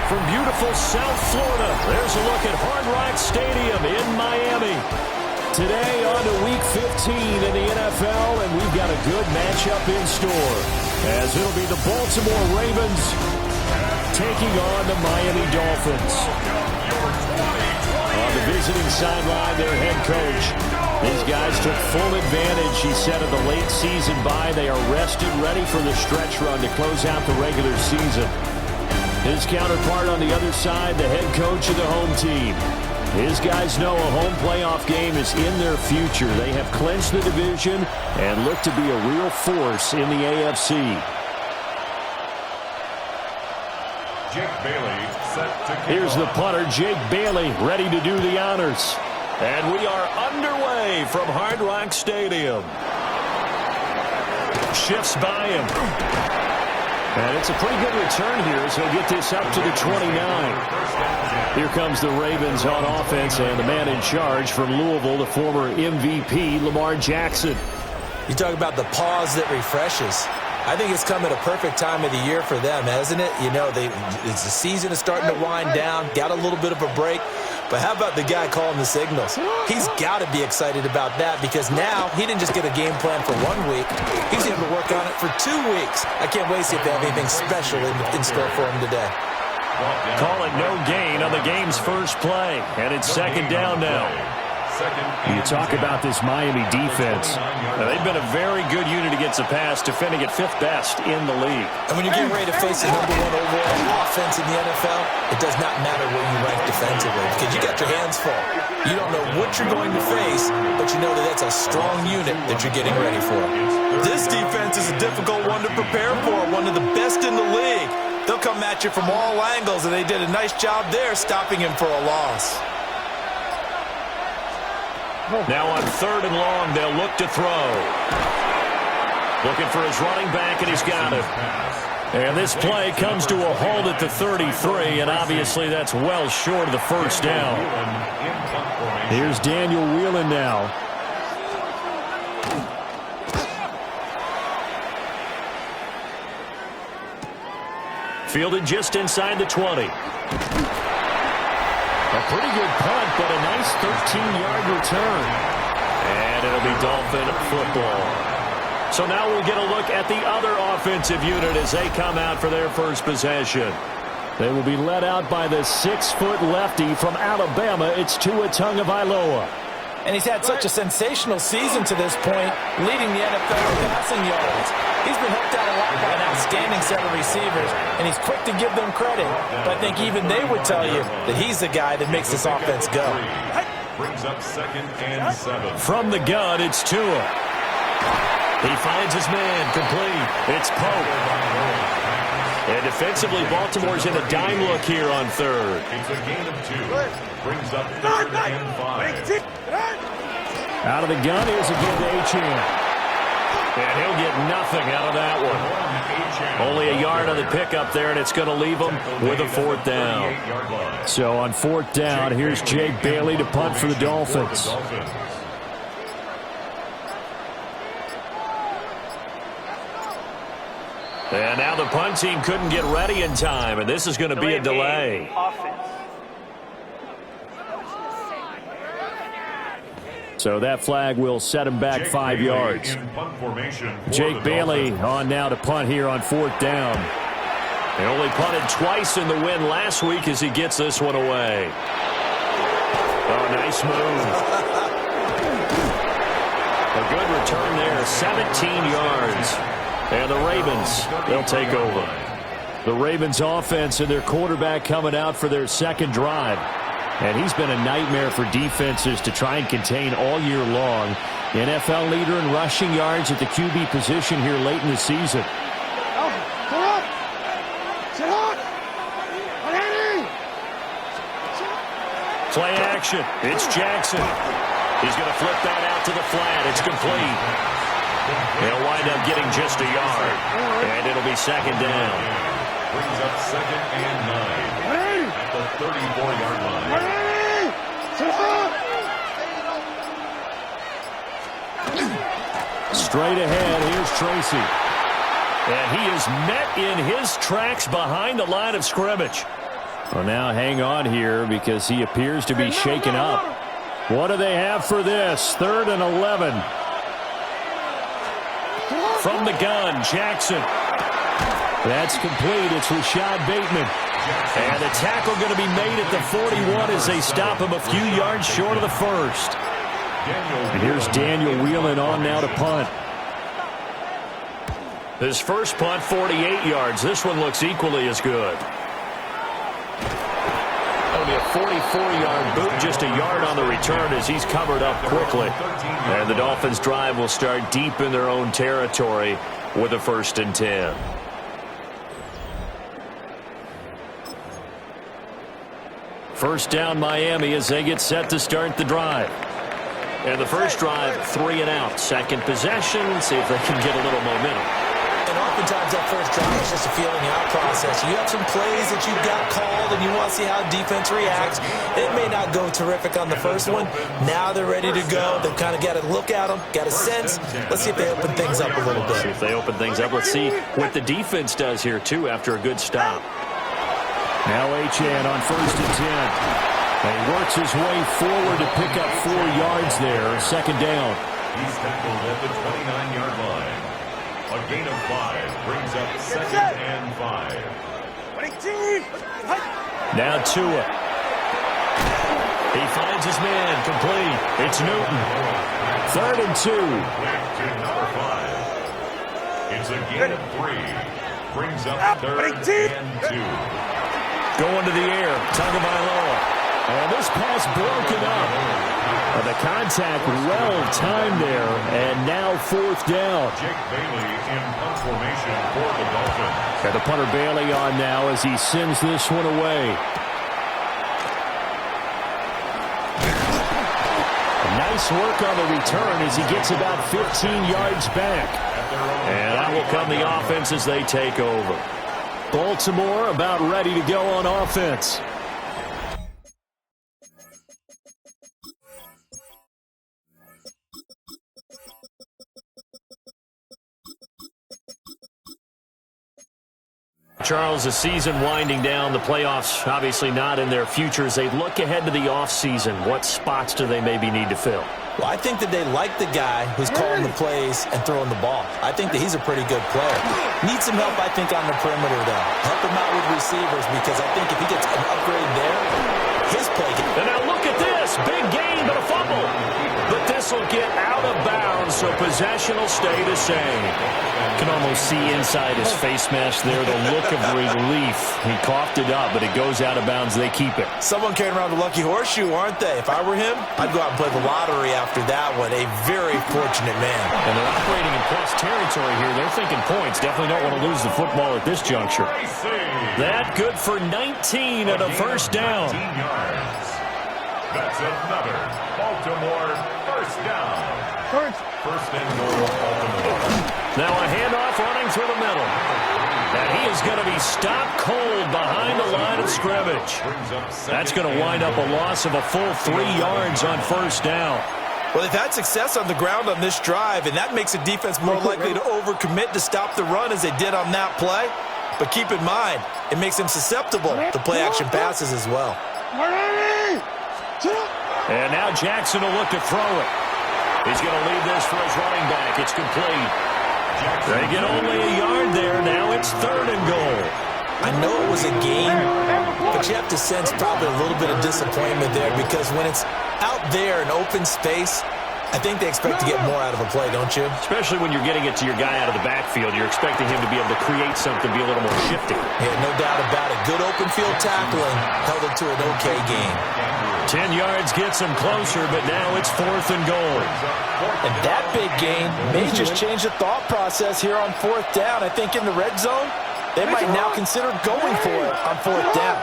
from beautiful South Florida, there's a look at Hard Rock Stadium in Miami. Today on to Week 15 in the NFL, and we've got a good matchup in store, as it'll be the Baltimore Ravens taking on the Miami Dolphins. On the visiting sideline, their head coach. These guys took full advantage, he said, of the late season bye. They are rested, ready for the stretch run to close out the regular season. His counterpart on the other side, the head coach of the home team. His guys know a home playoff game is in their future. They have clinched the division and look to be a real force in the AFC. Jake Bailey set to kick Here's the off. punter, Jake Bailey, ready to do the honors. And we are underway from Hard Rock Stadium. Shifts by him. And it's a pretty good return here as he'll get this up to the 29. Here comes the Ravens on offense, and the man in charge from Louisville, the former MVP, Lamar Jackson. You talk about the pause that refreshes. I think it's come at a perfect time of the year for them, hasn't it? You know, the season is starting to wind down, got a little bit of a break. But how about the guy calling the signals? He's got to be excited about that because now he didn't just get a game plan for 1 week. He's able to work on it for 2 weeks. I can't wait to see if they have anything special in store for him today. Call it no gain on the game's first play, and it's second down now. You talk about this Miami defense. They've been a very good unit against the pass, defending at 5th best in the league. And when you're getting ready to face the #1 overall offense in the NFL, it does not matter where you rank defensively because you got your hands full. You don't know what you're going to face, but you know that that's a strong unit that you're getting ready for. This defense is a difficult one to prepare for, one of the best in the league. They'll come at you from all angles, and they did a nice job there stopping him for a loss. Now on 3rd and long, they'll look to throw. Looking for his running back, and he's got it. And this play comes to a halt at the 33, and obviously that's well short of the first down. Here's Daniel Whelan now. Fielded just inside the 20. A pretty good punt, but a nice 13-yard return. And it'll be Dolphin football. So now we'll get a look at the other offensive unit as they come out for their first possession. They will be led out by the 6-foot lefty from Alabama. It's Tua Tagovailoa. And he's had such a sensational season to this point, leading the NFL in passing yards. He's been helped out a lot by an outstanding set of receivers, and he's quick to give them credit. But I think even they would tell you that he's the guy that makes this offense go. Brings up 2nd and 7. From the gun, it's Tua. He finds his man complete. It's Pope. And defensively, Baltimore's in a dime look here on 3rd. It's a gain of 2. Brings up 3rd and 5. Out of the gun, here's a give to Achane. And he'll get nothing out of that one. Only a yard on the pickup there, and it's going to leave him with a 4th down. So on 4th down, here's Jake Bailey to punt for the Dolphins. And now the punt team couldn't get ready in time, and this is going to be a delay. So that flag will set him back 5 yards. Jake Bailey on now to punt here on 4th down. He only punted twice in the win last week as he gets this one away. Oh, nice move. A good return there, 17 yards. And the Ravens, they'll take over. The Ravens offense and their quarterback coming out for their 2nd drive. And he's been a nightmare for defenses to try and contain all year long. NFL leader in rushing yards at the QB position here late in the season. Play action. It's Jackson. He's going to flip that out to the flat. It's complete. They'll wind up getting just a yard. And it'll be 2nd down. Brings up 2nd and 9. At the 34-yard line. Straight ahead, here's Tracy. And he is met in his tracks behind the line of scrimmage. Well, now hang on here because he appears to be shaken up. What do they have for this? 3rd and 11. From the gun, Jackson. That's complete. It's Rashad Bateman. And the tackle going to be made at the 41 as they stop him a few yards short of the first. And here's Daniel Whelan on now to punt. His first punt, 48 yards. This one looks equally as good. Only a 44-yard boot, just a yard on the return as he's covered up quickly. And the Dolphins' drive will start deep in their own territory with a 1st and 10. First down Miami as they get set to start the drive. And the first drive, 3 and out. Second possession, see if they can get a little momentum. And oftentimes that first drive is just a feeling out process. You have some plays that you've got called and you want to see how defense reacts. It may not go terrific on the first one. Now they're ready to go. They've kind of got to look at them, got a sense. Let's see if they open things up a little bit. See if they open things up. Let's see what the defense does here, too, after a good stop. Now Achane on 1st and 10. And he works his way forward to pick up 4 yards there. 2nd down. He's tackled at the 29-yard line. A gain of 5 brings up 2nd and 5. Now Tua. He finds his man, complete. It's Newton. 3rd and 2. Back to number 5. It's a gain of 3. Brings up 3rd and 2. Going to the air, Tagovailoa. And this pass broken up. The contact well-timed there, and now 4th down. Jake Bailey in punt formation for the Dolphins. And the punter Bailey on now as he sends this one away. Nice work on the return as he gets about 15 yards back. And that will come the offense as they take over. Baltimore about ready to go on offense. Charles, the season winding down, the playoffs obviously not in their future. As they look ahead to the offseason, what spots do they maybe need to fill? Well, I think that they like the guy who's calling the plays and throwing the ball. I think that he's a pretty good player. Needs some help, I think, on the perimeter, though. Help him out with receivers because I think if he gets an upgrade there, his play can... And now look at this. Big gain, but a fumble. But this will get out of bounds, so possession will stay the same. Can almost see inside his face mask there the look of relief. He coughed it up, but it goes out of bounds. They keep it. Someone carrying around the lucky horseshoe, aren't they? If I were him, I'd go out and play the lottery after that one. A very fortunate man. And they're operating in plus territory here. They're thinking points. Definitely don't want to lose the football at this juncture. That good for 19 and a 1st down. 19 yards. That's another Baltimore 1st down. 1st and goal, Baltimore. Now a handoff running through the middle. And he is going to be stopped cold behind the line of scrimmage. That's going to wind up a loss of a full 3 yards on 1st down. Well, they've had success on the ground on this drive, and that makes the defense more likely to overcommit to stop the run as they did on that play. But keep in mind, it makes them susceptible to play-action passes as well. And now Jackson will look to throw it. He's going to leave this for his running back. It's complete. They get only a yard there. Now it's 3rd and goal. I know it was a game, but you have to sense probably a little bit of disappointment there because when it's out there in open space, I think they expect to get more out of a play, don't you? Especially when you're getting it to your guy out of the backfield. You're expecting him to be able to create something, be a little more shifty. Yeah, no doubt about it. Good open field tackling held it to an okay game. 10 yards gets them closer, but now it's 4th and goal. And that big gain may just change the thought process here on 4th down. I think in the red zone, they might now consider going for it on 4th down.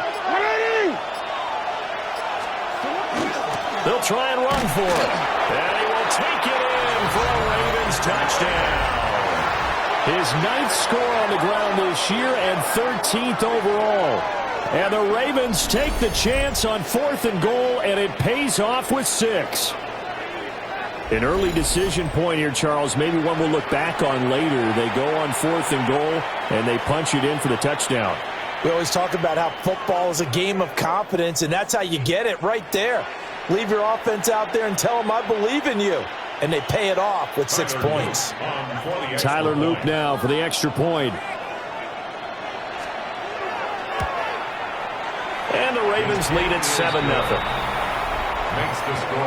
They'll try and run for it. And he will take it in for a Ravens touchdown. His 9th score on the ground this year and 13th overall. And the Ravens take the chance on 4th and goal, and it pays off with 6. An early decision point here, Charles. Maybe one we'll look back on later. They go on 4th and goal, and they punch it in for the touchdown. We always talk about how football is a game of confidence, and that's how you get it right there. Leave your offense out there and tell them, I believe in you. And they pay it off with 6 points. Tyler Loop now for the extra point. And the Ravens lead at 7-0.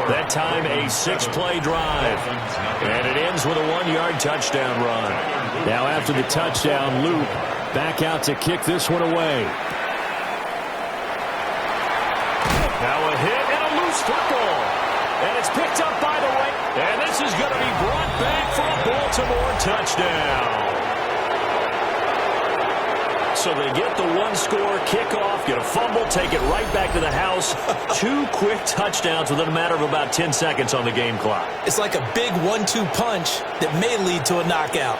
That time a 6-play drive. And it ends with a 1-yard touchdown run. Now after the touchdown, Loop back out to kick this one away. Now a hit and a loose football. And it's picked up by the right. And this is going to be brought back for a Baltimore touchdown. So they get the one-score kickoff, get a fumble, take it right back to the house. 2 quick touchdowns within a matter of about 10 seconds on the game clock. It's like a big 1-2 punch that may lead to a knockout.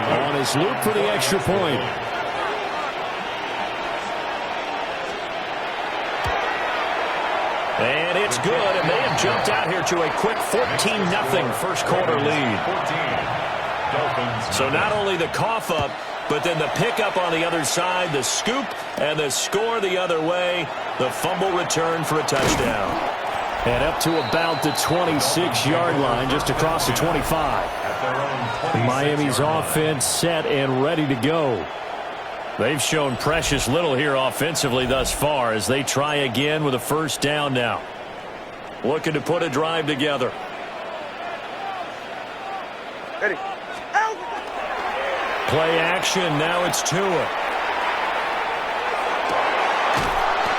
On his Loop for the extra point. And it's good, and they have jumped out here to a quick 14-0 first quarter lead. So not only the cough up, but then the pickup on the other side, the scoop, and the score the other way, the fumble return for a touchdown. And up to about the 26-yard line, just across the 25. Miami's offense set and ready to go. They've shown precious little here offensively thus far as they try again with a first down now. Looking to put a drive together. Ready. Play action. Now it's Tua.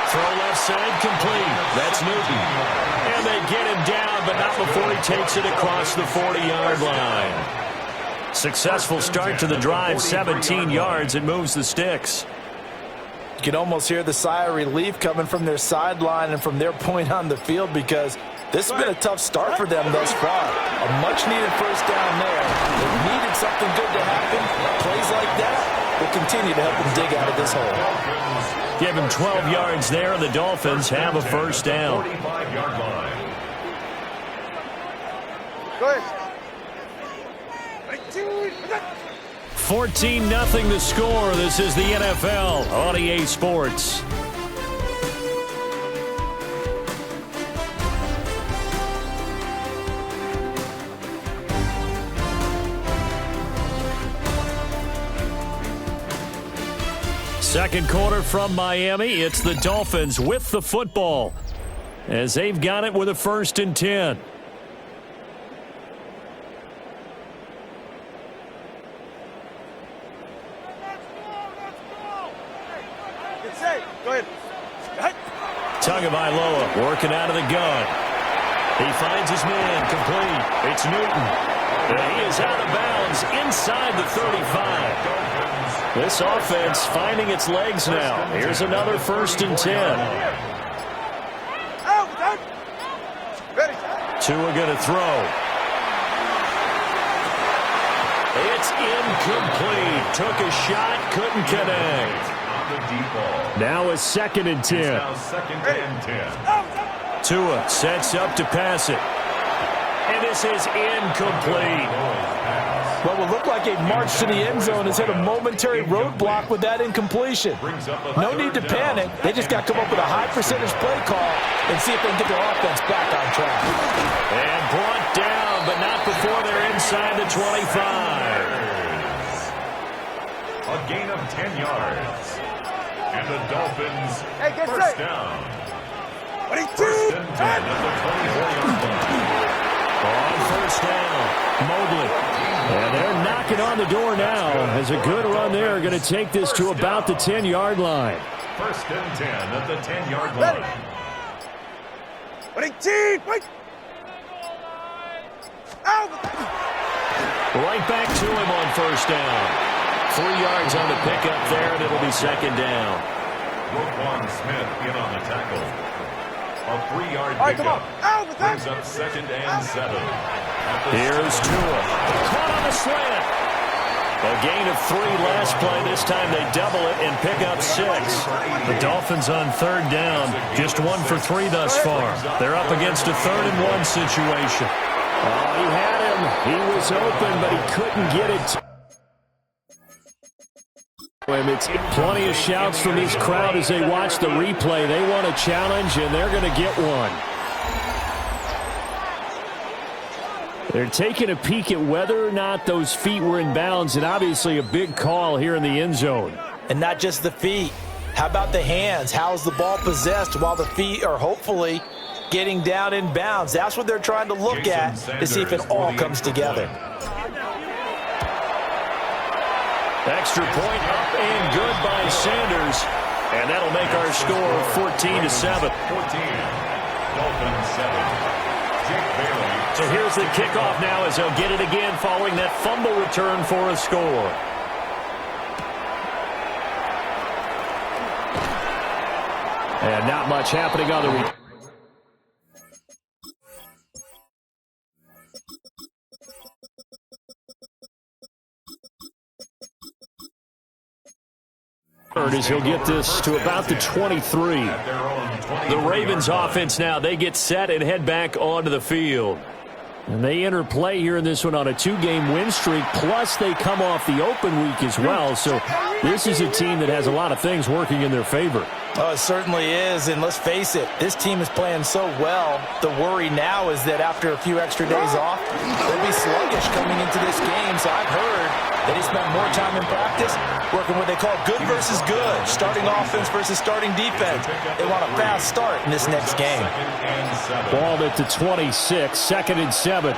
Throw left side complete. That's Newton. And they get him down, but not before he takes it across the 40-yard line. Successful start to the drive, 17 yards, and moves the sticks. You can almost hear the sigh of relief coming from their sideline and from their point on the field because this has been a tough start for them thus far. A much-needed first down there. They needed something good to happen. Plays like that will continue to help them dig out of this hole. Give him 12 yards there, and the Dolphins have a first down. 14-0 the score. This is the NFL on EA Sports. Second quarter from Miami. It's the Dolphins with the football as they've got it with a 1st and 10. Tagovailoa working out of the gun. He finds his man complete. It's Newton. And he is out of bounds inside the 35. This offense finding its legs now. Here's another 1st and 10. Tua going to throw. It's incomplete. Took a shot, couldn't connect. Now a 2nd and 10. Tua sets up to pass it. And this is incomplete. What will look like a march to the end zone has hit a momentary roadblock with that incompletion. No need to panic. They just got to come up with a high percentage play call and see if they can get their offense back on track. And brought down, but not before they're inside the 25. A gain of 10 yards. And the Dolphins first down. First and 10 at the 24-yard line. On first down, Mobley. And they're knocking on the door now as a good run there. Going to take this to about the 10-yard line. First and 10 at the 10-yard line. Right back to him on first down. 3 yards on the pickup there, and it'll be 2nd down. Roquan Smith in on the tackle. A 3-yard pickup brings up 2nd and 7. Here's Tua. Caught on the slant. A gain of 3 last play. This time they double it and pick up 6. The Dolphins on 3rd down. Just 1 for 3 thus far. They're up against a 3rd-and-1 situation. Oh, he had him. He was open, but he couldn't get it. It's plenty of shouts from this crowd as they watch the replay. They want a challenge, and they're going to get one. They're taking a peek at whether or not those feet were in bounds, and obviously a big call here in the end zone. And not just the feet. How about the hands? How's the ball possessed while the feet are hopefully getting down in bounds? That's what they're trying to look at to see if it all comes together. Extra point up and good by Sanders. And that'll make our score 14-7. 14. Dolphins 7. Jake Bailey. So here's the kickoff now as they'll get it again following that fumble return for a score. And not much happening on the return. As he'll get this to about the 23. The Ravens offense now, they get set and head back onto the field. And they enter play here in this one on a 2-game win streak, plus they come off the open week as well. So this is a team that has a lot of things working in their favor. Oh, it certainly is, and let's face it, this team is playing so well. The worry now is that after a few extra days off, they'll be sluggish coming into this game. So I've heard that he spent more time in practice working what they call good versus good, starting offense versus starting defense. They want a fast start in this next game. Ball at the 26, 2nd and 7. 13.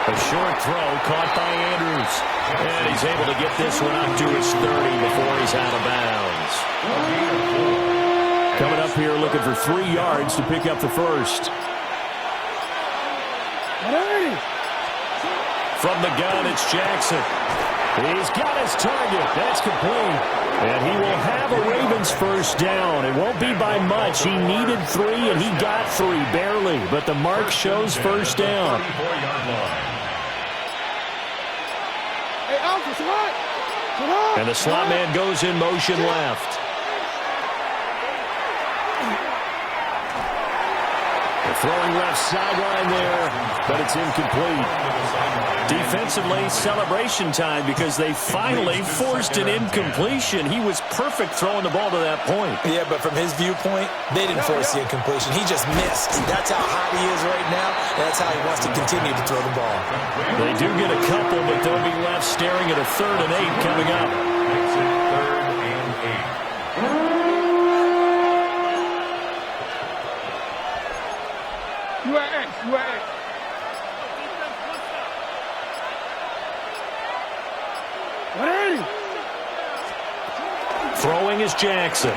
A short throw caught by Andrews. And he's able to get this one up to his 30 before he's out of bounds. Coming up here looking for 3 yards to pick up the first. From the gun, it's Jackson. He's got his target. That's complete. And he will have a Ravens first down. It won't be by much. He needed 3, and he got 3, barely. But the mark shows first down. And the slot man goes in motion left. The throwing left sideline there, but it's incomplete. Defensively, celebration time because they finally forced an incompletion. He was perfect throwing the ball to that point. Yeah, but from his viewpoint, they didn't force the incompletion. He just missed. That's how hot he is right now, and that's how he wants to continue to throw the ball. They do get a couple, but they'll be left staring at a 3rd and 8 coming up. Makes it 3rd and 8. UAX. Throwing is Jackson.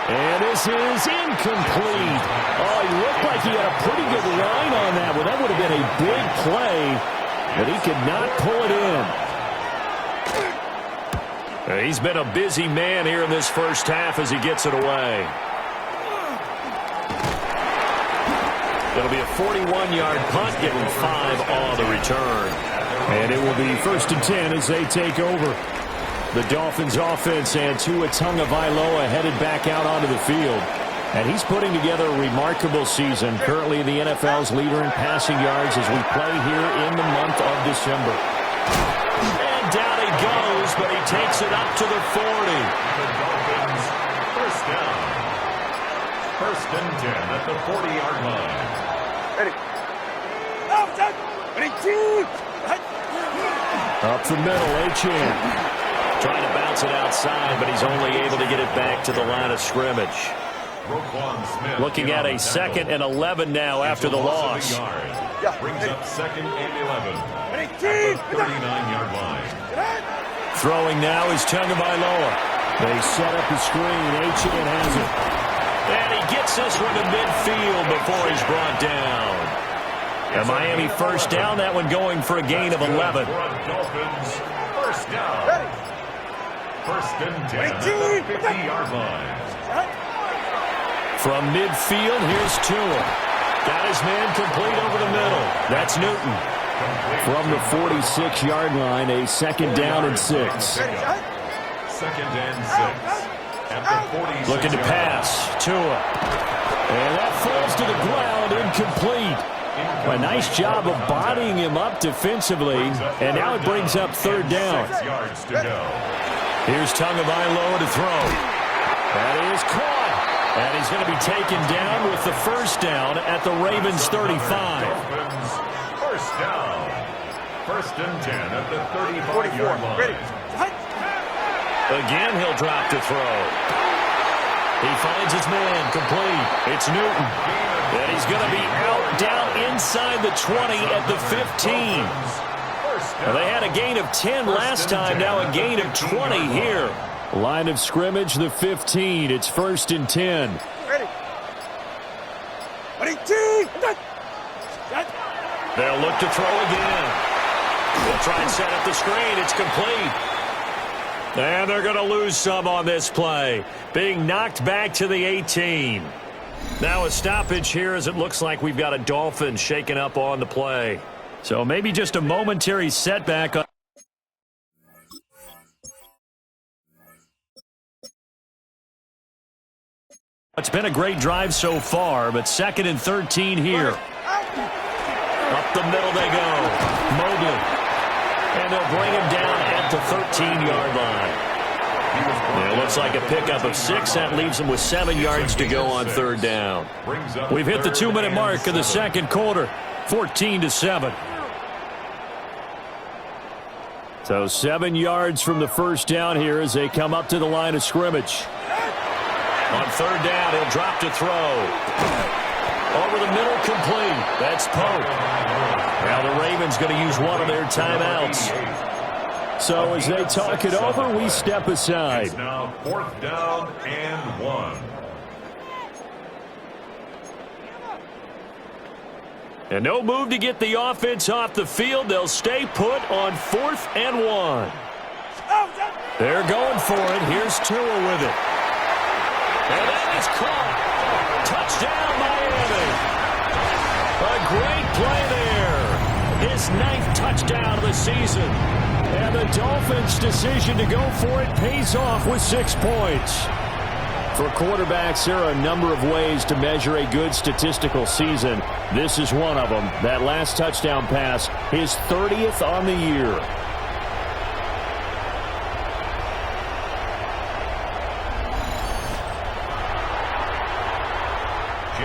And this is incomplete. Oh, he looked like he had a pretty good line on that one. That would have been a big play, but he could not pull it in. He's been a busy man here in this first half as he gets it away. It'll be a 41-yard punt, giving 5 on the return. And it will be 1st and 10 as they take over. The Dolphins offense and Tua Tagovailoa headed back out onto the field. And he's putting together a remarkable season. Currently the NFL's leader in passing yards as we play here in the month of December. And down he goes, but he takes it up to the 40. The Dolphins first down. 1st and 10 at the 40-yard line. Up the middle, Achane. Trying to bounce it outside, but he's only able to get it back to the line of scrimmage. Looking at a 2nd and 11 now after the loss. Brings up 2nd and 11 at the 39-yard line. Throwing now is Tagovailoa. They set up the screen. Achane has it. And he gets this one to midfield before he's brought down. A Miami first down. That one going for a gain of 11. Dolphins first down. 1st and 10 at the 50-yard line. From midfield, here's Tua. Got his man complete over the middle. That's Newton. From the 46-yard line, a 2nd down and 6. 2nd and 6. At the 46. Looking to pass. Tua. And that falls to the ground, incomplete. A nice job of bodying him up defensively, and now it brings up 3rd down. 6 yards to go. Here's Tagovailoa to throw. That is caught. And he's going to be taken down with the 1st down at the Ravens' 35. Dolphins, 1st down. 1st and 10 at the 35-yard line. Again, he'll drop to throw. He finds his man complete. It's Newton. And he's going to be out down inside the 20 at the 15. Well, they had a gain of 10 last time, now a gain of 20 here. Line of scrimmage, the 15. It's 1st and 10. They'll look to throw again. They'll try and set up the screen. It's complete. And they're going to lose some on this play. Being knocked back to the 18. Now a stoppage here as it looks like we've got a Dolphins shaken up on the play. So maybe just a momentary setback. It's been a great drive so far, but 2nd and 13 here. Up the middle they go. Mobley. And they'll bring him down at the 13-yard line. And it looks like a pickup of 6. That leaves him with 7 yards to go on 3rd down. We've hit the 2-minute mark of the 2nd quarter. 14-7. So 7 yards from the 1st down here as they come up to the line of scrimmage. On 3rd down, he'll drop to throw. Over the middle, complete. That's Pope. Now the Ravens going to use one of their timeouts. So as they talk it over, we step aside. It's now 4th down and 1. And no move to get the offense off the field. They'll stay put on 4th and 1. They're going for it. Here's Tua with it. And that is caught. Touchdown, Miami. A great play there. His 9th touchdown of the season. And the Dolphins' decision to go for it pays off with 6 points. For quarterbacks, there are a number of ways to measure a good statistical season. This is one of them. That last touchdown pass, his 30th on the year.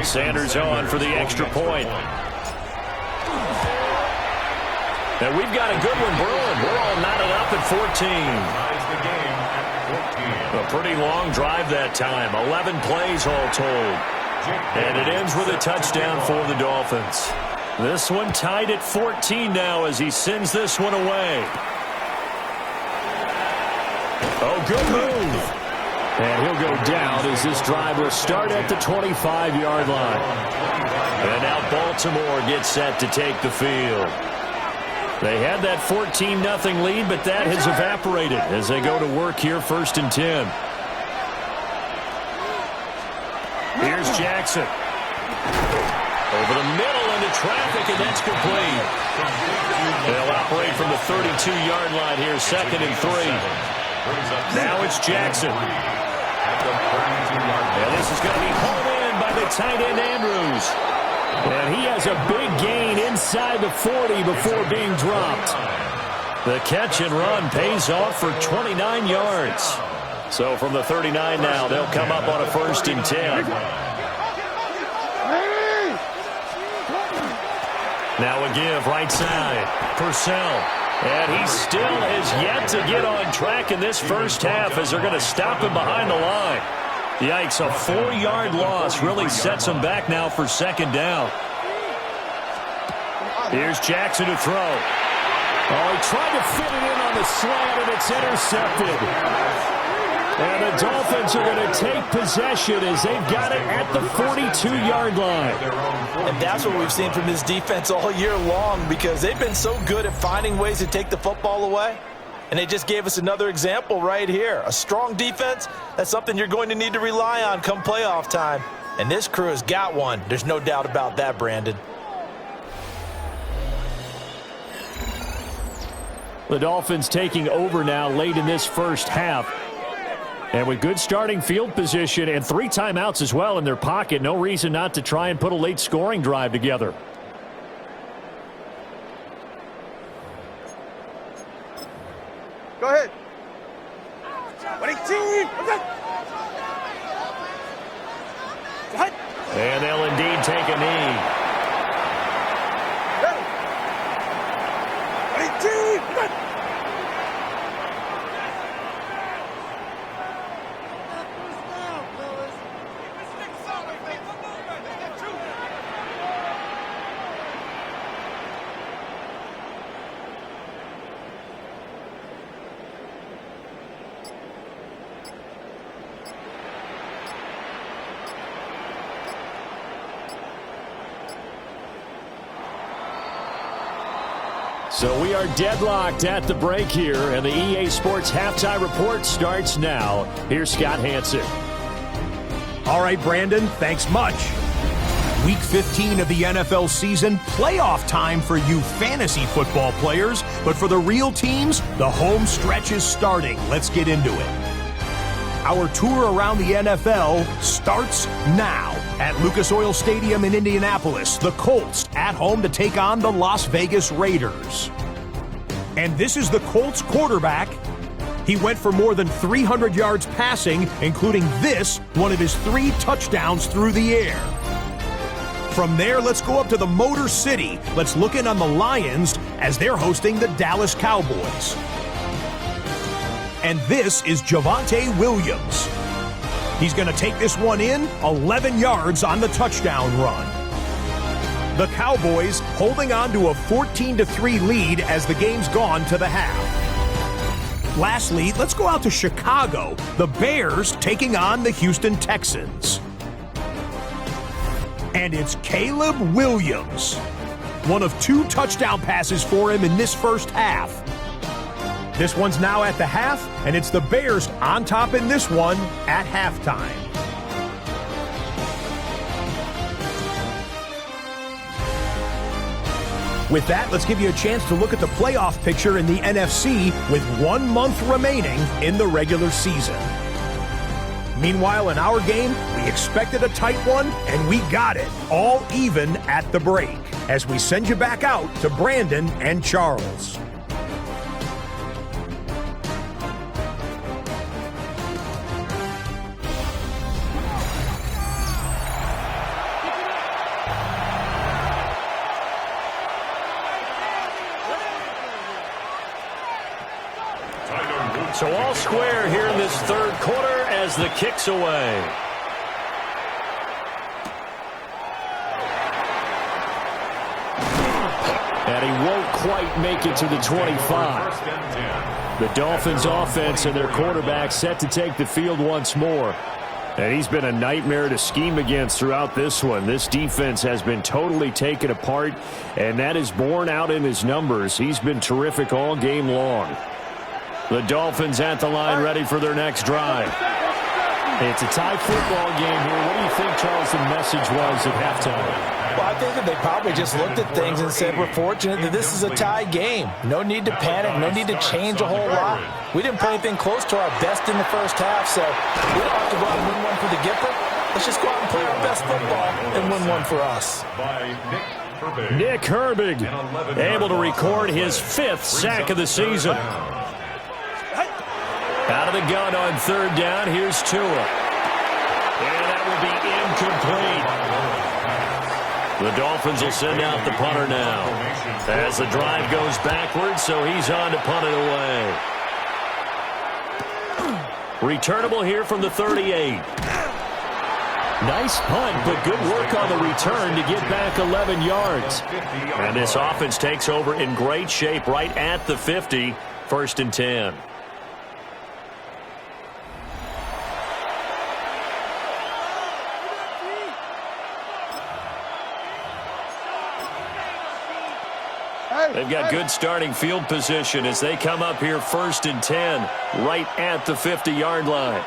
Sanders on for the extra point. And we've got a good one brewing. We're all knotted up at 14. A pretty long drive that time. 11 plays all told. And it ends with a touchdown for the Dolphins. This one tied at 14 now as he sends this one away. Oh, good move. And he'll go down as this drive will start at the 25-yard line. And now Baltimore gets set to take the field. They had that 14-0 lead, but that has evaporated as they go to work here 1st and 10. Here's Jackson. Over the middle into traffic, and that's complete. They'll operate from the 32-yard line here, 2nd and 3. Now it's Jackson. And this is going to be hauled in by the tight end Andrews. And he has a big gain inside the 40 before being dropped. The catch and run pays off for 29 yards. So from the 39 now, they'll come up on a 1st and 10. Now a give right side. Purcell. And he still has yet to get on track in this first half as they're going to stop him behind the line. Yikes, a 4-yard loss really sets him back now for 2nd down. Here's Jackson to throw. Oh, he tried to fit it in on the slant, and it's intercepted. And the Dolphins are going to take possession as they've got it at the 42-yard line. And that's what we've seen from this defense all year long because they've been so good at finding ways to take the football away. And they just gave us another example right here. A strong defense, that's something you're going to need to rely on come playoff time. And this crew has got one. There's no doubt about that, Brandon. The Dolphins taking over now late in this first half. And with good starting field position and 3 timeouts as well in their pocket, no reason not to try and put a late scoring drive together. Go ahead. And they'll indeed take a knee. So we are deadlocked at the break here, and the EA Sports Halftime Report starts now. Here's Scott Hansen. All right, Brandon, thanks much. Week 15 of the NFL season, playoff time for you fantasy football players, but for the real teams, the home stretch is starting. Let's get into it. Our tour around the NFL starts now. At Lucas Oil Stadium in Indianapolis, the Colts at home to take on the Las Vegas Raiders. And this is the Colts quarterback. He went for more than 300 yards passing, including this, one of his 3 touchdowns through the air. From there, let's go up to the Motor City. Let's look in on the Lions as they're hosting the Dallas Cowboys. And this is Javonte Williams. He's going to take this one in, 11 yards on the touchdown run. The Cowboys holding on to a 14-3 lead as the game's gone to the half. Lastly, let's go out to Chicago. The Bears taking on the Houston Texans. And it's Caleb Williams. One of 2 touchdown passes for him in this first half. This one's now at the half, and it's the Bears on top in this one at halftime. With that, let's give you a chance to look at the playoff picture in the NFC with 1 month remaining in the regular season. Meanwhile, in our game, we expected a tight one, and we got it, all even at the break, as we send you back out to Brandon and Charles. So all square here in this third quarter as the kick's away. And he won't quite make it to the 25. The Dolphins offense and their quarterback set to take the field once more. And he's been a nightmare to scheme against throughout this one. This defense has been totally taken apart, and that is borne out in his numbers. He's been terrific all game long. The Dolphins at the line, ready for their next drive. It's a tie football game here. What do you think, Charles, the message was at halftime? Well, I think that they probably just looked at things and said, we're fortunate that this is a tie game. No need to panic. No need to change a whole lot. We didn't play anything close to our best in the first half, so we don't have to go out and win one for the Gipper. Let's just go out and play our best football and win one for us. Nick Herbig able to record his 5th sack of the season. Out of the gun on third down. Here's Tua. And that will be incomplete. The Dolphins will send out the punter now. As the drive goes backwards, so he's on to punt it away. Returnable here from the 38. Nice punt, but good work on the return to get back 11 yards. And this offense takes over in great shape right at the 50. 1st and 10. They've got good starting field position as they come up here 1st and 10, right at the 50-yard line.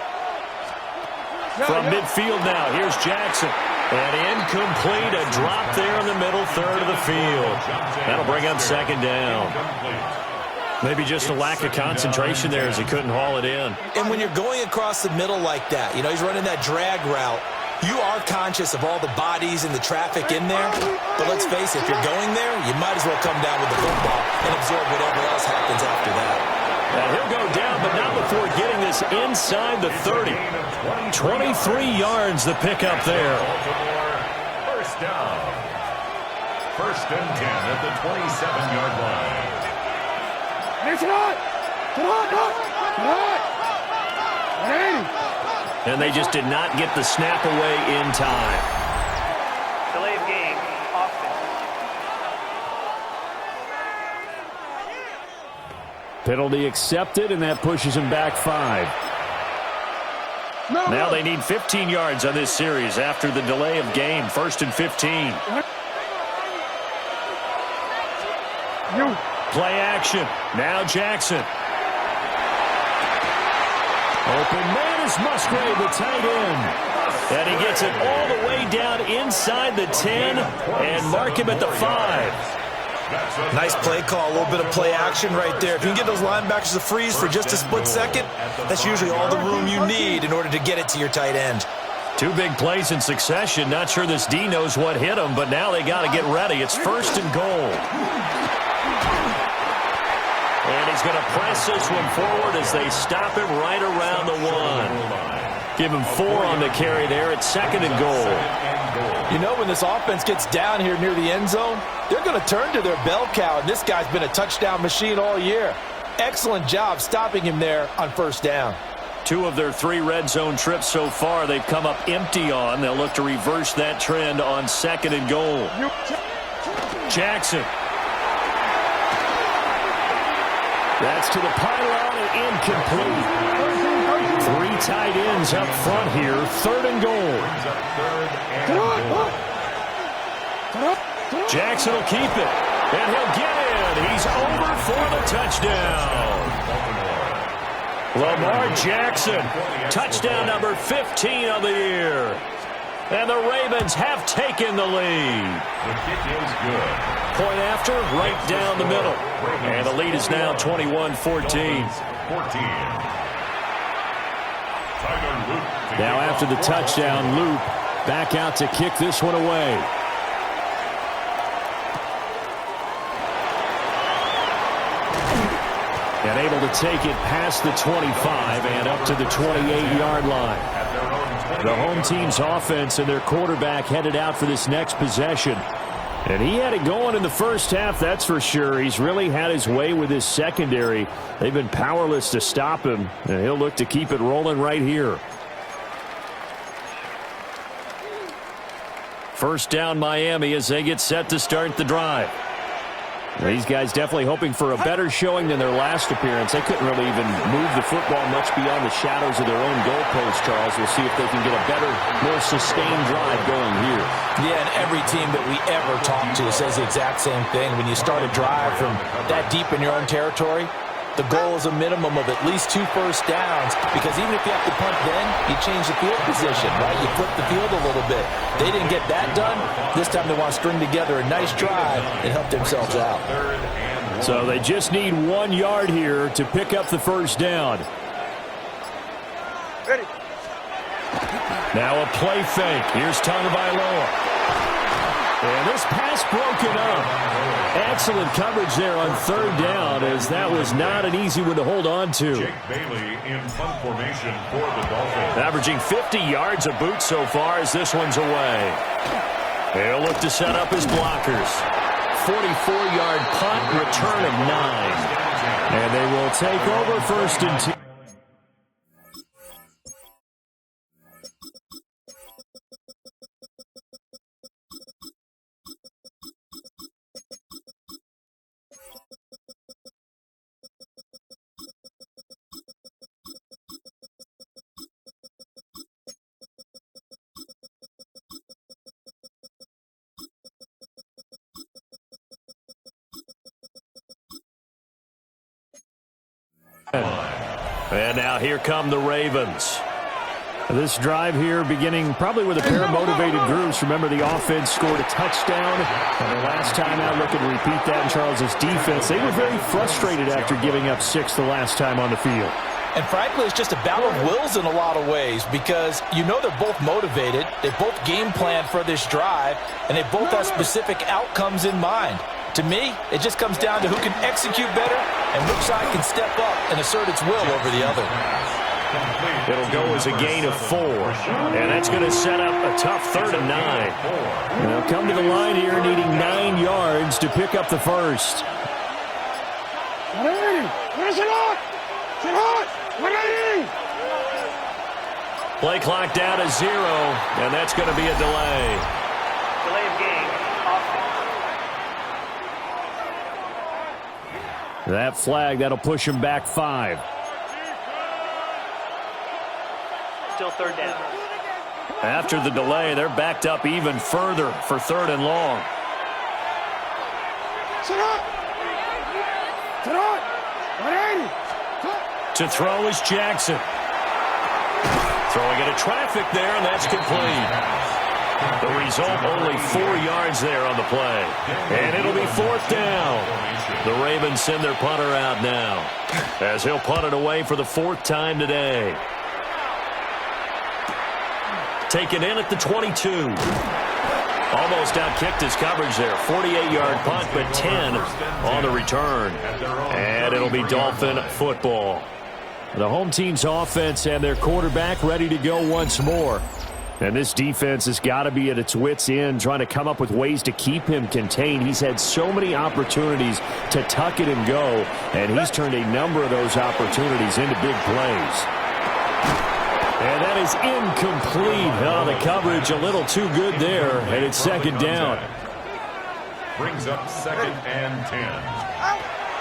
From midfield now, here's Jackson. And incomplete, a drop there in the middle third of the field. That'll bring up second down. Maybe just a lack of concentration there as he couldn't haul it in. And when you're going across the middle like that, you know, he's running that drag route, you are conscious of all the bodies and the traffic in there. But let's face it, if you're going there, you might as well come down with the football and absorb whatever else happens after that. And he'll go down, but not before getting this inside the 30. 23 yards the pickup there. First down. First and 10 at the 27-yard line. And they just did not get the snap away in time. Delay of game, offense. Penalty accepted, and that pushes him back 5. Now they need 15 yards on this series after the delay of game. First and 15. Play action. Now Jackson. Open man is Musgrave, the tight end. And he gets it all the way down inside the 10 and mark him at the 5. Nice play call, a little bit of play action right there. If you can get those linebackers to freeze for just a split second, that's usually all the room you need in order to get it to your tight end. 2 big plays in succession. Not sure this D knows what hit him, but now they got to get ready. It's first and goal. And he's going to press this one forward as they stop him right around the 1. Give him 4 on the carry there. It's second and goal. You know, when this offense gets down here near the end zone, they're going to turn to their bell cow, and this guy's been a touchdown machine all year. Excellent job stopping him there on first down. 2 of their 3 red zone trips so far they've come up empty on. They'll look to reverse that trend on second and goal. Jackson. That's to the pylon and incomplete. 3 tight ends up front here. Third and goal. Jackson will keep it. And he'll get in. He's over for the touchdown. Lamar Jackson. Touchdown number 15 of the year. And the Ravens have taken the lead. The kick is good. Point after, right down the middle. And the lead is now 21-14. Now after the touchdown, Loop back out to kick this one away. And able to take it past the 25 and up to the 28-yard line. The home team's offense and their quarterback headed out for this next possession. And he had it going in the first half, that's for sure. He's really had his way with his secondary. They've been powerless to stop him, and he'll look to keep it rolling right here. First down, Miami, as they get set to start the drive. These guys definitely hoping for a better showing than their last appearance. They couldn't really even move the football much beyond the shadows of their own goalpost, Charles. We'll see if they can get a better, more sustained drive going here. Yeah, and every team that we ever talk to says the exact same thing. When you start a drive from that deep in your own territory, the goal is a minimum of at least 2 first downs, because even if you have to punt then, you change the field position, right? You flip the field a little bit. They didn't get that done. This time they want to string together a nice drive and help themselves out. So they just need 1 yard here to pick up the first down. Ready. Now a play fake. Here's Tagovailoa. And this pass broken up. Excellent coverage there on third down, as that was not an easy one to hold on to. Jake Bailey in punt formation for the Dolphins. Averaging 50 yards a boot so far as this one's away. He'll look to set up his blockers. 44-yard punt, return of 9. And they will take over first and 2. And now here come the Ravens. This drive here beginning probably with a pair of motivated groups. Remember, the offense scored a touchdown. And the last time out, looking to repeat that in Charles' defense. They were very frustrated after giving up 6 the last time on the field. And frankly, it's just a battle of wills in a lot of ways because you know they're both motivated. They both game planned for this drive, and they both have specific outcomes in mind. To me, it just comes down to who can execute better and which side can step up and assert its will over the other. It'll go as a gain of 4. And that's going to set up a tough 3rd and 9. They'll come to the line here needing 9 yards to pick up the first. Play clock down to 0, and that's going to be a delay. Delay of game, offense. That flag, that'll push him back 5. Still 3rd down. After the delay, they're backed up even further for 3rd and long. To throw is Jackson. Throwing into traffic there, and that's complete. The result, only 4 yards there on the play. And it'll be 4th down. The Ravens send their punter out now, as he'll punt it away for the 4th time today. Taken in at the 22. Almost outkicked his coverage there. 48-yard punt, but 10 on the return. And it'll be Dolphin football. The home team's offense and their quarterback ready to go once more. And this defense has got to be at its wits' end, trying to come up with ways to keep him contained. He's had so many opportunities to tuck it and go, and he's turned a number of those opportunities into big plays. And that is incomplete. Oh, the coverage a little too good there, and it's 2nd down. Brings up 2nd and 10.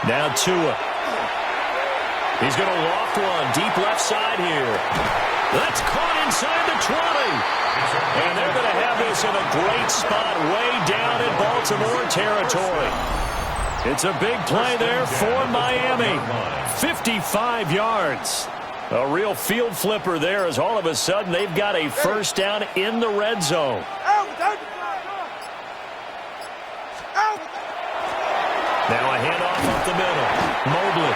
Now Tua. He's going to loft one deep left side here. That's caught inside the 20. And they're going to have this in a great spot way down in Baltimore territory. It's a big play there for Miami. 55 yards. A real field flipper there as all of a sudden they've got a 1st down in the red zone. Now a handoff up the middle. Mobley.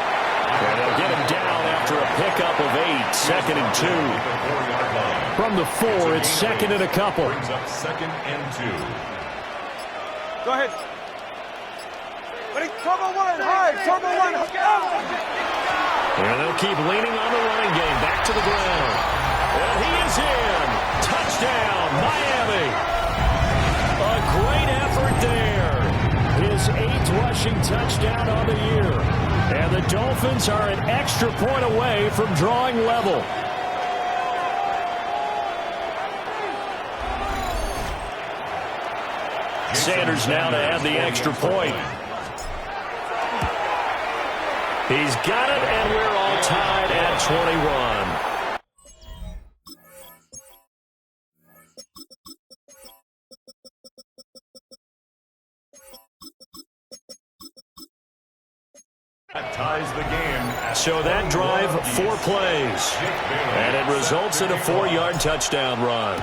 And they'll get him down after a pickup of 8. 2nd and 2. From the 4, it's 2nd and a couple. Brings up 2nd and 2. Go ahead. Turbo 1, high. Turbo 1. And they'll keep leaning on the running game. Back to the ground. And he is in. Touchdown, Miami. A great effort there. His 8th rushing touchdown on the year. And the Dolphins are an extra point away from drawing level. Sanders now to add the extra point. He's got it, and we're all tied at 21. That ties the game. So that drive, 4 plays. And it results in a 4-yard touchdown run.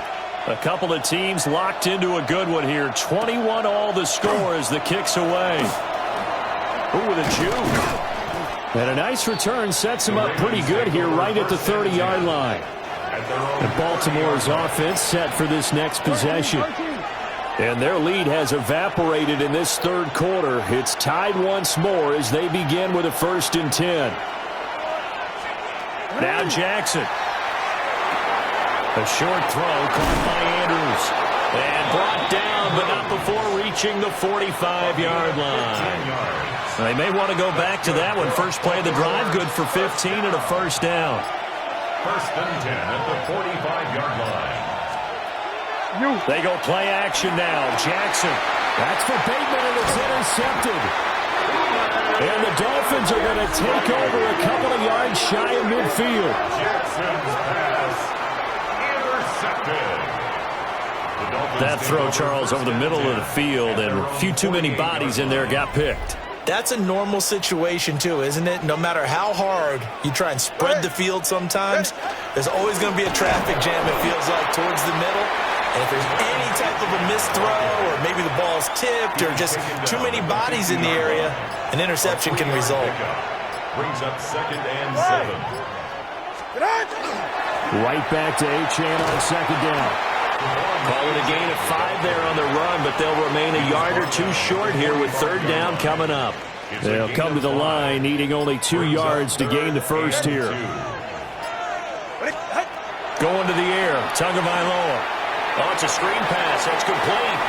A couple of teams locked into a good one here. 21 all the score as the kick's away. Ooh, with a juke. And a nice return sets him up pretty good here right at the 30-yard line. And Baltimore's offense set for this next possession. And their lead has evaporated in this 3rd quarter. It's tied once more as they begin with a 1st and 10. Now Jackson. A short throw caught by Andrews. And brought down, but not before reaching the 45-yard line. They may want to go back to that one. First play of the drive, good for 15 and a 1st down. 1st and 10 at the 45-yard line. They go play action now. Jackson. That's for Bateman, and it's intercepted. And the Dolphins are going to take over a couple of yards shy of midfield. Jackson's pass intercepted. That throw, Charles, over the middle of the field, and a few too many bodies in there got picked. That's a normal situation too, isn't it? No matter how hard you try and spread the field sometimes, there's always going to be a traffic jam, it feels like, towards the middle. And if there's any type of a missed throw or maybe the ball's tipped or just too many bodies in the area, an interception can result. Brings up 2nd and 7. Right back to Achane on 2nd down. Call it a gain of 5 there on the run, but they'll remain a yard or 2 short here with 3rd down coming up. They'll come to the line needing only 2 yards to gain the first here. Going to the air, Tagovailoa. Oh, it's a screen pass. That's complete.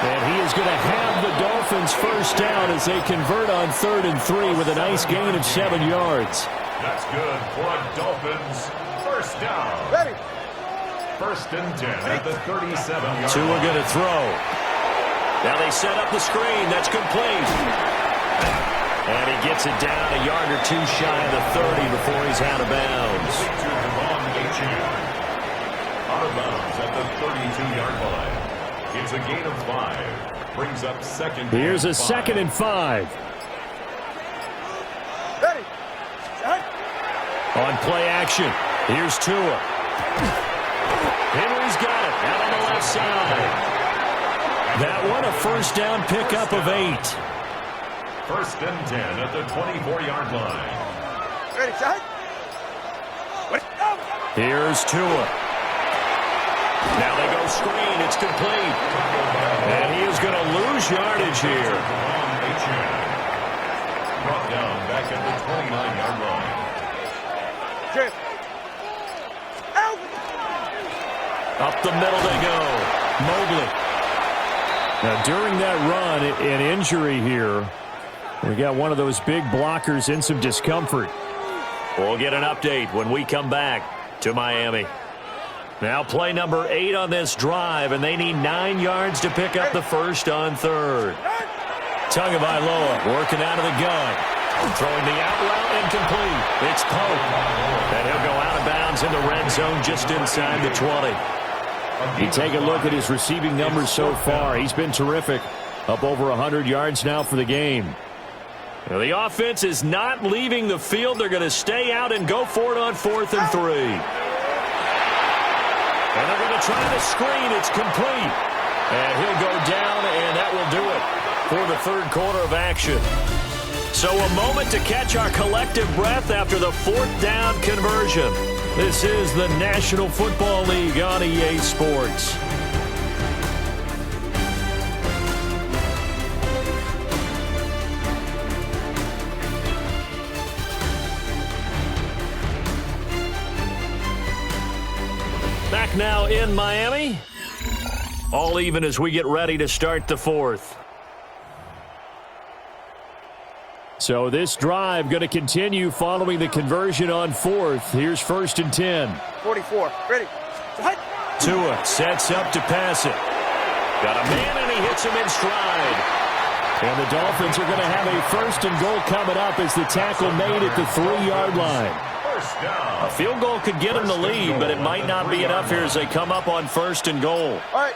And he is going to have the Dolphins first down as they convert on 3rd and 3 with a nice gain of 7 yards. That's good for Dolphins. First down. Ready. 1st and 10 at the 37-yard Tua line. going to throw. Now they set up the screen. That's complete. And he gets it down a yard or 2 shy of the 30 before he's out of bounds. Out of bounds at the 32-yard line. It's a gain of 5. Brings up 2nd. Here's a 5. 2nd and 5. Ready. On play action. Here's Tua. Henry's got it out on the left side. That one a first down pickup of 8. 1st and 10 at the 24-yard line. Ready, set. Here's Tua. Now they go screen. It's complete. And he is going to lose yardage here. Brought down back at the 29-yard line. Up the middle they go. Mobley. Now during that run, an injury here. We got one of those big blockers in some discomfort. We'll get an update when we come back to Miami. Now play number 8 on this drive, and they need 9 yards to pick up the first on 3rd. Tagovailoa working out of the gun. Throwing the out route incomplete. It's Pope. And he'll go out of bounds in the red zone just inside the 20. You take a look at his receiving numbers so far. He's been terrific. Up over 100 yards now for the game. Now, the offense is not leaving the field. They're going to stay out and go for it on 4th and 3. And they're going to try the screen. It's complete. And he'll go down, and that will do it for the 3rd quarter of action. So a moment to catch our collective breath after the 4th down conversion. This is the National Football League on EA Sports. Back now in Miami. All even as we get ready to start the 4th. So this drive going to continue following the conversion on 4th. Here's 1st and 10. 44. Ready. Tua sets up to pass it. Got a man, and he hits him in stride. And the Dolphins are going to have a 1st and goal coming up as the tackle made at the 3-yard line. A field goal could get them the lead, but it might not be enough here as they come up on 1st and goal. All right.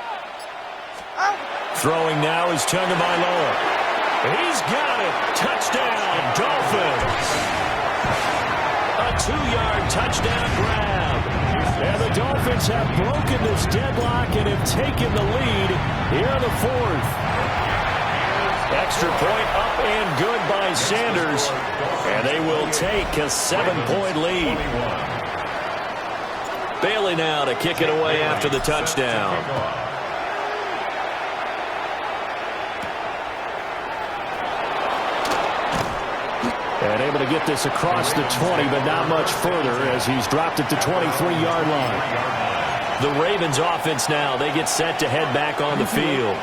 Throwing now is Tagovailoa. He's got it. Touchdown, Dolphins. A 2-yard touchdown grab. And the Dolphins have broken this deadlock and have taken the lead here in the 4th. Extra point up and good by Sanders. And they will take a 7-point lead. Bailey now to kick it away after the touchdown. And able to get this across the 20, but not much further as he's dropped at the 23-yard line. The Ravens offense now, they get set to head back on the field.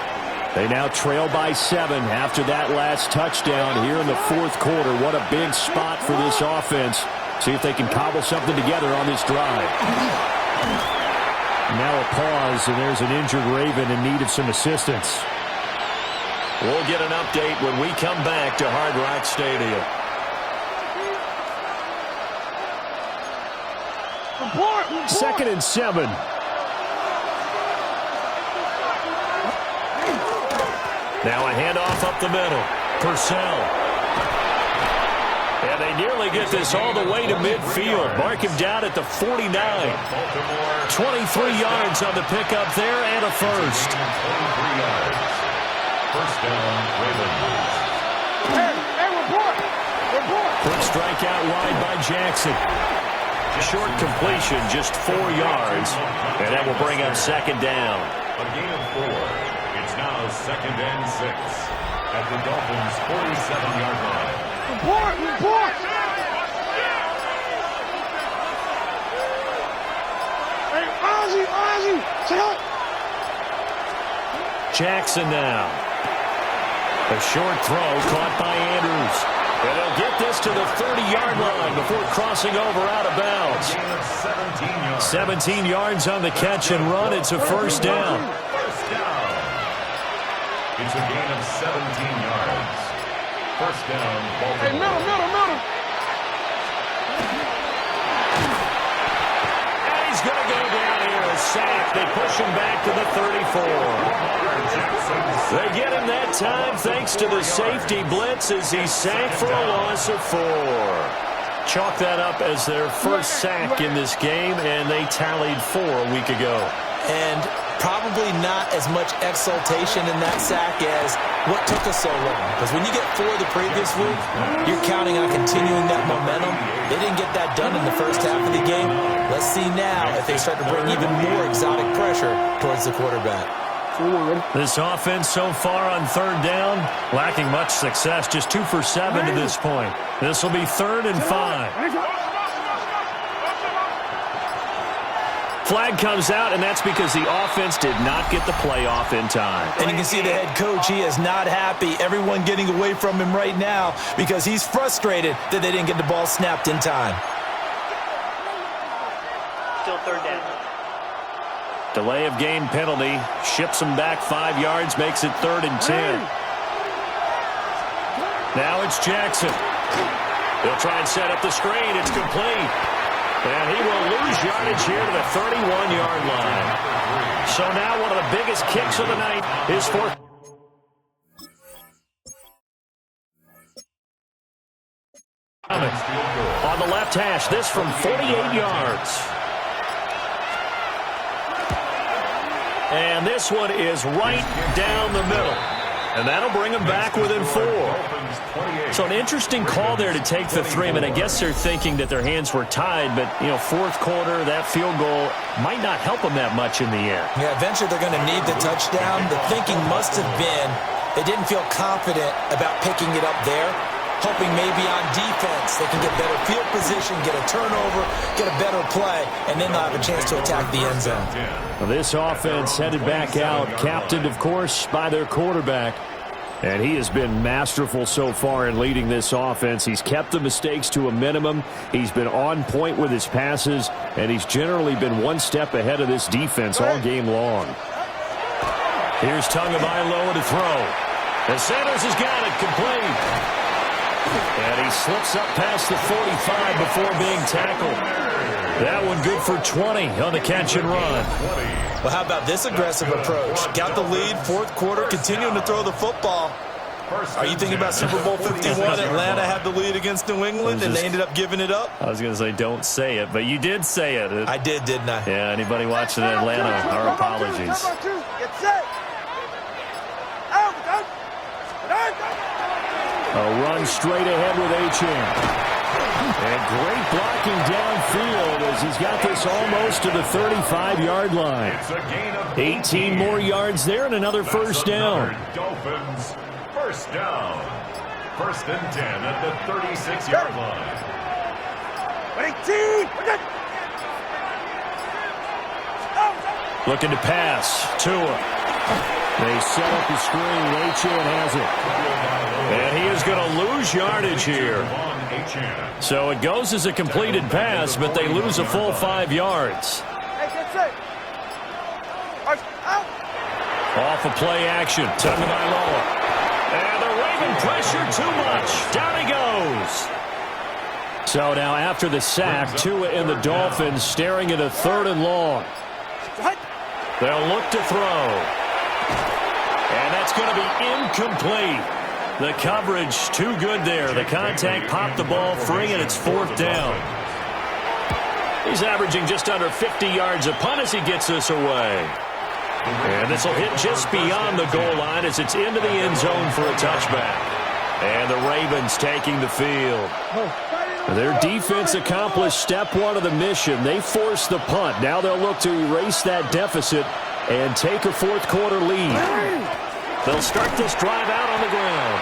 They now trail by 7 after that last touchdown here in the 4th quarter. What a big spot for this offense. See if they can cobble something together on this drive. Now a pause, and there's an injured Raven in need of some assistance. We'll get an update when we come back to Hard Rock Stadium. 2nd and 7. Now a handoff up the middle. Purcell And they nearly get this all the way to midfield. Mark him down at the 49. 23 yards on the pickup there and a first. 23 yards. First down, Ravens. Hey, report. Quick strike out wide by Jackson. Short completion, just 4 yards. And that will bring up second down. A gain of 4. It's now second and 6 at the Dolphins' 47-yard line. Report. Hey, Ozzy, sit up. Jackson now. A short throw caught by Andrews. And they'll get this to the 30-yard line before crossing over out of bounds. 17 yards on the catch and run. It's a first down. First down. It's a gain of 17 yards. First down, Baltimore. Hey, middle. And he's going to go down here. A sack. They push him back to the 34. They get him that time thanks to the safety blitz as he sacked for a loss of 4. Chalk that up as their first sack in this game, and they tallied 4 a week ago. And probably not as much exultation in that sack as what took us so long. Because when you get 4 the previous week, you're counting on continuing that momentum. They didn't get that done in the first half of the game. Let's see now if they start to bring even more exotic pressure towards the quarterback. This offense so far on third down, lacking much success, just 2 for 7 to this point. This will be 3rd and 5. Flag comes out, and that's because the offense did not get the play off in time. And you can see the head coach, he is not happy. Everyone getting away from him right now because he's frustrated that they didn't get the ball snapped in time. Still third down. Delay of game penalty. Ships him back 5 yards, makes it 3rd and 10. Now it's Jackson. He'll try and set up the screen. It's complete. And he will lose yardage here to the 31-yard line. So now one of the biggest kicks of the night is for... on the left hash, this from 48 yards. And this one is right down the middle. And that'll bring them back within 4. So an interesting call there to take the 3. I mean, I guess they're thinking that their hands were tied, but, you know, fourth quarter, that field goal might not help them that much in the end. Yeah, eventually they're going to need the touchdown. The thinking must have been they didn't feel confident about picking it up there, hoping maybe on defense they can get better field position, get a turnover, get a better play, and then they'll have a chance to attack the end zone. Well, this offense headed back out, captained, of course, by their quarterback. And he has been masterful so far in leading this offense. He's kept the mistakes to a minimum. He's been on point with his passes, and he's generally been one step ahead of this defense all game long. Here's Tagovailoa to throw. And Sanders has got it complete. And he slips up past the 45 before being tackled. That one good for 20 on the catch and run. Well, how about this aggressive approach? Got the lead, fourth quarter, continuing to throw the football. Are you thinking about Super Bowl 51? Atlanta had the lead against New England, and they ended up giving it up? I was going to say, don't say it, but you did say it. I did, didn't I? Yeah, anybody watching Atlanta, our apologies. Get set. A run straight ahead with Achane. And great blocking downfield as he's got this almost to the 35-yard line. 18 more yards there and another first down. Dolphins, first down. First and 10 at the 36-yard line. 18. Looking to pass. Tua. They set up the screen. Achane has it. And he is going to lose yardage here. So it goes as a completed pass, but they lose a full 5 yards. Off of play action. Tagovailoa. And the Raven pressure too much. Down he goes. So now after the sack, Tua and the Dolphins staring at a 3rd and long. They'll look to throw. And that's going to be incomplete. The coverage too good there. The contact popped the ball free, and it's 4th down. He's averaging just under 50 yards a punt as he gets this away. And this will hit just beyond the goal line as it's into the end zone for a touchback. And the Ravens taking the field. Their defense accomplished step 1 of the mission. They forced the punt. Now they'll look to erase that deficit and take a 4th quarter lead. They'll start this drive out on the ground.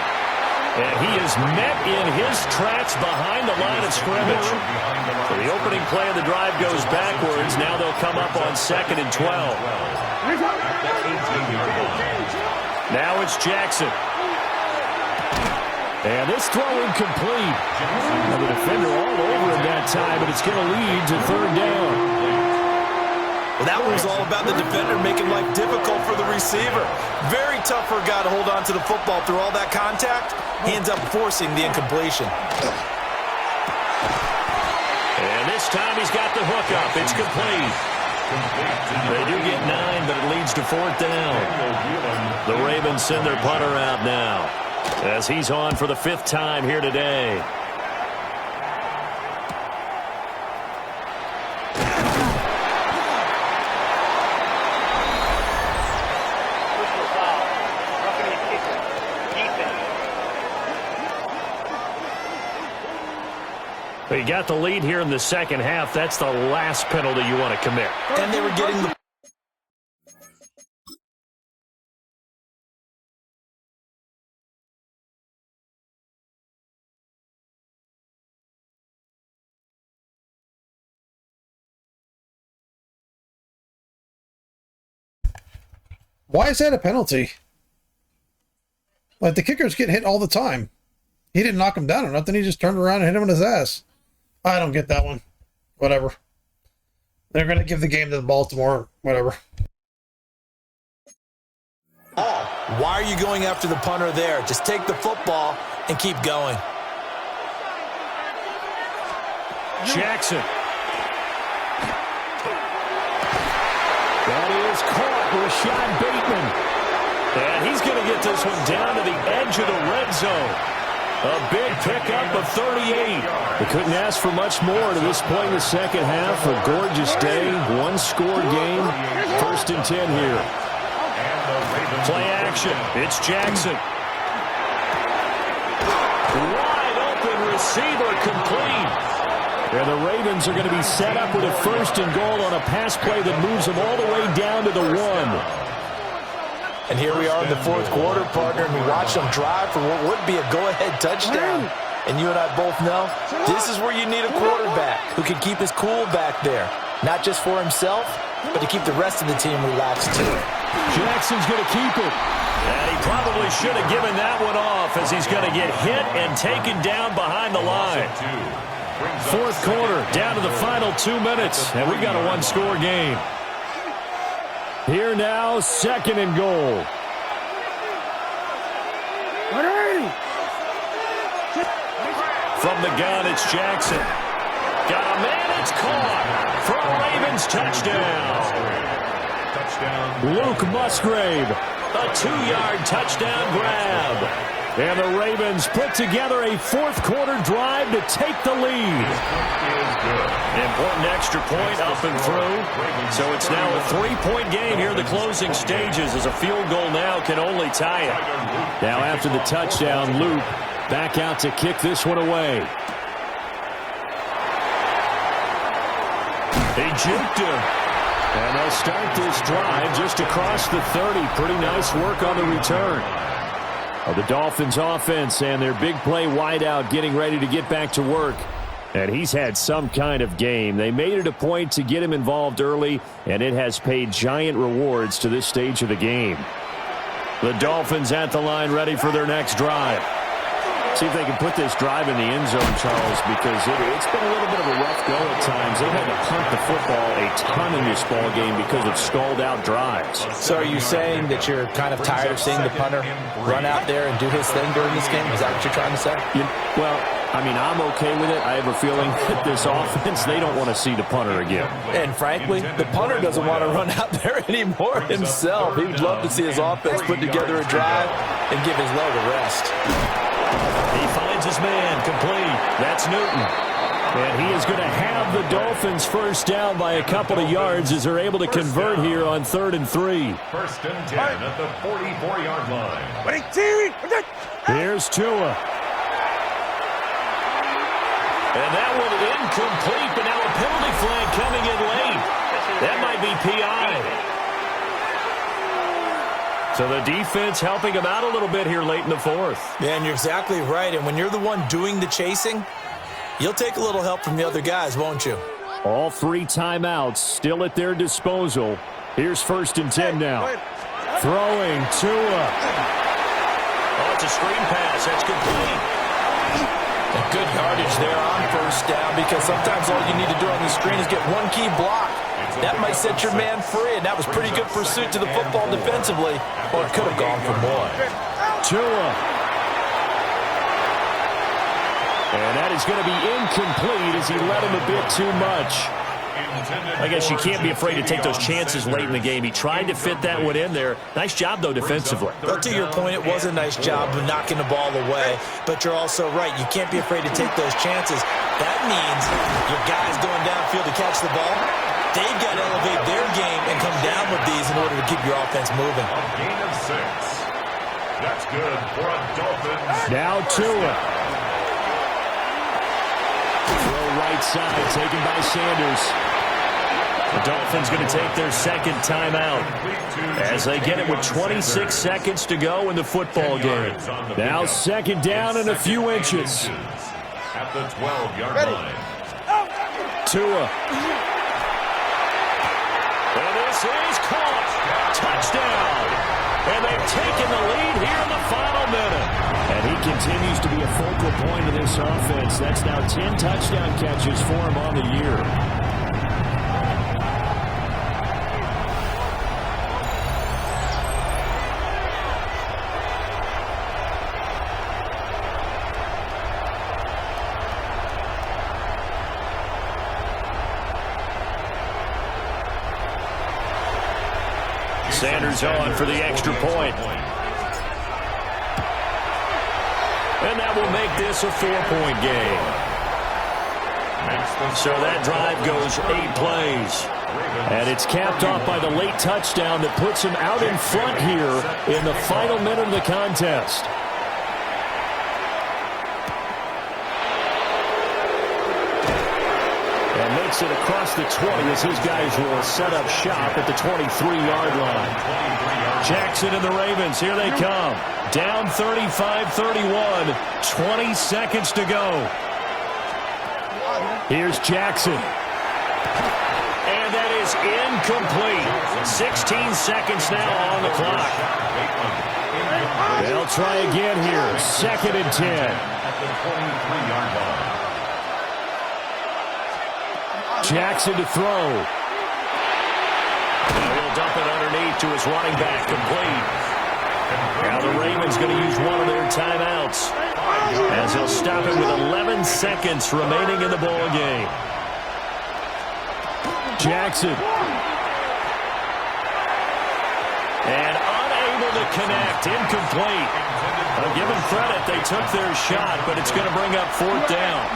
And he is met in his tracks behind the line of scrimmage. So the opening play of the drive goes backwards. Now they'll come up on 2nd and 12. Now it's Jackson. And this throw incomplete. And the defender all over him that time, but it's going to lead to 3rd down. Well, that one was all about the defender making life difficult for the receiver. Very tough for a guy to hold on to the football through all that contact. He ends up forcing the incompletion. And this time he's got the hook up. It's complete. They do get 9, but it leads to 4th down. The Ravens send their punter out now as he's on for the 5th time here today. You got the lead here in the second half. That's the last penalty you want to commit. And they were getting the... Why is that a penalty? Like, the kickers get hit all the time. He didn't knock him down or nothing. He just turned around and hit him in his ass. I don't get that one. Whatever. They're going to give the game to the Baltimore. Whatever. Why are you going after the punter there? Just take the football and keep going. Jackson. That is caught. Rashad Bateman. And he's going to get this one down to the edge of the red zone. A big pickup of 38. They couldn't ask for much more to this point in the second half. A gorgeous day, 1-score game. 1st and 10 here. Play action. It's Jackson. Wide open receiver complete. And the Ravens are going to be set up with a 1st and goal on a pass play that moves them all the way down to the 1. And here we are in the 4th quarter, partner, and we watch them drive for what would be a go-ahead touchdown. And you and I both know this is where you need a quarterback who can keep his cool back there. Not just for himself, but to keep the rest of the team relaxed too. Jackson's going to keep it. And he probably should have given that one off as he's going to get hit and taken down behind the line. 4th quarter, down to the final 2 minutes, and we've got a 1-score game. Here now, 2nd and goal. From the gun, it's Jackson. Got a man, it's caught for a Ravens touchdown. Luke Musgrave, a 2-yard touchdown grab. And the Ravens put together a 4th quarter drive to take the lead. Important extra point up and through. So it's now a 3-point game here in the closing stages as a field goal now can only tie it. Now after the touchdown, Luke back out to kick this one away. He juked him. And they'll start this drive just across the 30. Pretty nice work on the return. The Dolphins offense and their big play wideout getting ready to get back to work. And he's had some kind of game. They made it a point to get him involved early, and it has paid giant rewards to this stage of the game. The Dolphins at the line ready for their next drive. See if they can put this drive in the end zone, Charles, because it's been a little bit of a rough go at times. They've had to punt the football a ton in this ball game because of stalled-out drives. So are you saying that you're kind of tired of seeing the punter run out there and do his thing during this game? Is that what you're trying to say? Well, I mean, I'm okay with it. I have a feeling that this offense, they don't want to see the punter again. And frankly, the punter doesn't want to run out there anymore himself. He'd love to see his offense put together a drive and give his leg a rest. He finds his man complete. That's Newton. And he is going to have the Dolphins first down by a couple of yards as they're able to convert here on 3rd and 3. First and 10 at the 44-yard line. Here's Tua. And that one incomplete, but now a penalty flag coming in late. That might be PI. So the defense helping him out a little bit here late in the 4th. Yeah, and you're exactly right. And when you're the one doing the chasing, you'll take a little help from the other guys, won't you? All 3 timeouts still at their disposal. Here's 1st and 10 now. Throwing Tua. Oh, it's a screen pass. That's complete. A good yardage there on 1st down, because sometimes all you need to do on the screen is get one key block. That might set your man free, and that was pretty good pursuit to the football defensively, or it could have gone for more. Tua. And that is going to be incomplete as he led him a bit too much. I guess you can't be afraid to take those chances late in the game. He tried to fit that one in there. Nice job, though, defensively. Well, to your point, it was a nice job of knocking the ball away, but you're also right. You can't be afraid to take those chances. That means your guys going downfield to catch the ball, they've got to elevate their game and come down with these in order to keep your offense moving. A gain of 6. That's good for a Dolphins. Now Tua. Throw right side, taken by Sanders. The Dolphins going to take their 2nd timeout as they get it with 26 seconds to go in the football game. Now 2nd down and a few inches. At the 12-yard line. Tua. And this is caught. Touchdown. And they've taken the lead here in the final minute. And he continues to be a focal point of this offense. That's now 10 touchdown catches for him on the year. Sanders on for the extra point. And that will make this a 4-point game. So that drive goes 8 plays. And it's capped off by the late touchdown that puts him out in front here in the final minute of the contest. And makes it across the 20 as his guys will set up shop at the 23-yard line. Jackson and the Ravens, here they come. Down 35-31, 20 seconds to go. Here's Jackson. And that is incomplete. 16 seconds now on the clock. They'll try again here. 2nd and 10. At the 23-yard line. Jackson to throw. He'll dump it underneath to his running back, complete. Now the Ravens going to use one of their timeouts as he'll stop it with 11 seconds remaining in the ball game. Jackson. And unable to connect, incomplete. I'll give them credit, they took their shot, but it's going to bring up 4th down.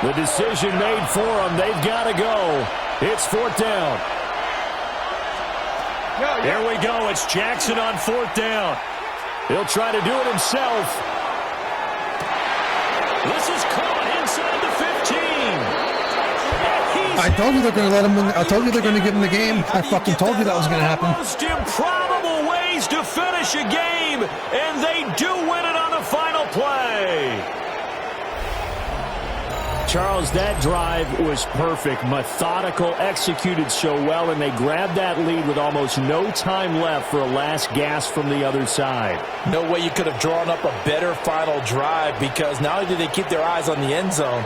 The decision made for them. They've got to go. It's 4th down. There we go. It's Jackson on 4th down. He'll try to do it himself. This is caught inside the 15. I told you they're going to let him in. I told you they're going to give him the game. I fucking told you that was going to happen. Most improbable ways to finish a game, and they do win it on the final play. Charles, that drive was perfect, methodical, executed so well, and they grabbed that lead with almost no time left for a last gasp from the other side. No way you could have drawn up a better final drive, because not only did they keep their eyes on the end zone,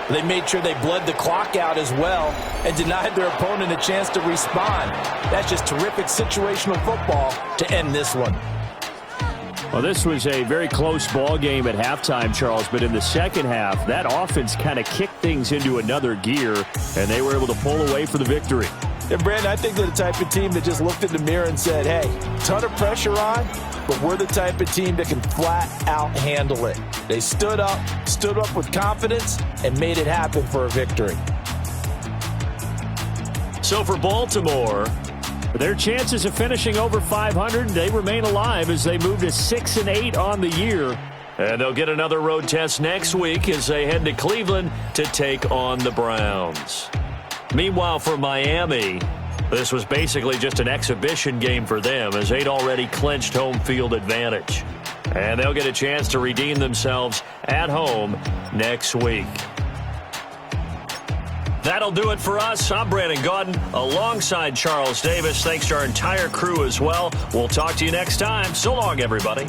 they made sure they bled the clock out as well and denied their opponent a chance to respond. That's just terrific situational football to end this one. Well, this was a very close ball game at halftime, Charles, but in the second half, that offense kind of kicked things into another gear, and they were able to pull away for the victory. And, Brandon, I think they're the type of team that just looked in the mirror and said, hey, ton of pressure on, but we're the type of team that can flat out handle it. They stood up with confidence, and made it happen for a victory. So for Baltimore, their chances of finishing over 500, they remain alive as they move to 6-8 on the year. And they'll get another road test next week as they head to Cleveland to take on the Browns. Meanwhile, for Miami, this was basically just an exhibition game for them as they'd already clinched home field advantage. And they'll get a chance to redeem themselves at home next week. That'll do it for us. I'm Brandon Gaudin alongside Charles Davis. Thanks to our entire crew as well. We'll talk to you next time. So long, everybody.